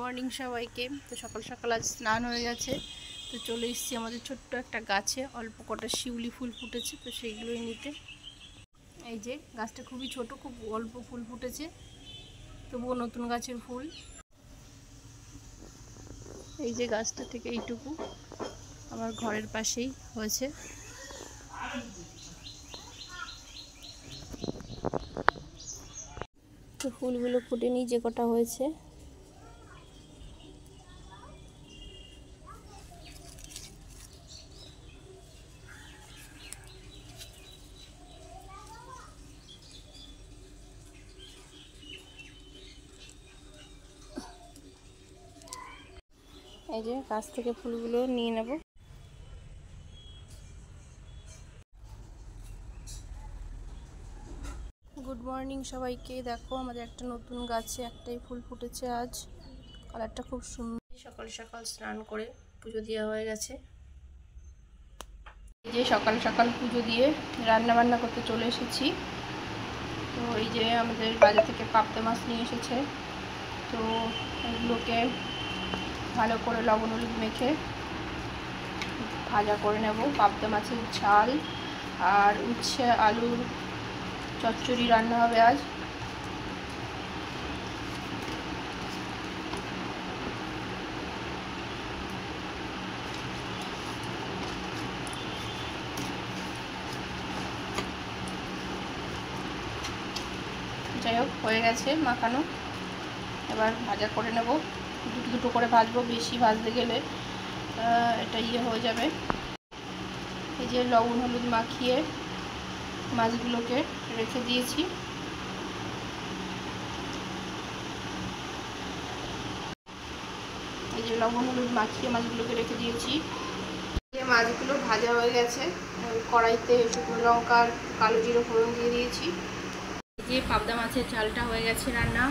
Morning সবাইকে। তো সকাল সকাল আজ স্নান হয়ে গেছে, তো চলে এসেছি আমাদের ছোট্ট একটা গাছে। অল্প কটা শিউলি ফুল ফুটেছে, তো সেইগুলোই নিতে। এই যে গাছটা খুবই ছোট, খুব অল্প ফুল ফুটেছে, তবুও নতুন গাছের ফুল। এই যে গাছটা থেকে এইটুকু আমার ঘরের পাশেই হয়েছে। তো ফুলগুলো ফুটেনি যে কটা হয়েছে। এই যে গাছ থেকে ফুলগুলো নিয়ে নেব। গুড মর্নিং সবাইকে। দেখো আমাদের একটা নতুন গাছে একটাই ফুল ফুটেছে আজ, কালারটা খুব সুন্দর। সকাল সকাল স্নান করে পুজো দেওয়া হয়ে গেছে। এই যে সকাল সকাল পুজো দিয়ে রান্না বান্না করতে চলে এসেছি। তো এই যে আমাদের বাজার থেকে পাবদা মাছ নিয়ে এসেছে, তো এগুলোকে ভালো করে লবণ হলুদ মেখে ভাজা করে নেব। পাবদা মাছের ঝাল আর উচ্ছে আলুর চচ্চড়ি রান্না হবে আজ। যাই হোক, হয়ে গেছে মাখানো, এবার ভাজা করে নেব। দুটো দুটো করে ভাজবো, বেশি ভাজতে গেলে এটা হয়ে যাবে। এই যে লবণ হলুদ মাখিয়ে মাছগুলোকে রেখে দিয়েছি। এই যে লবণ হলুদ মাখিয়ে মাছগুলোকে রেখে দিয়েছি। এই মাছগুলো ভাজা হয়ে গেছে, কড়াইতে শুকনো লঙ্কা আর কালো জিরে ফোড়ন দিয়ে দিয়েছি। এই যে পাবদা মাছের ঝালটা হয়ে গেছে রান্না।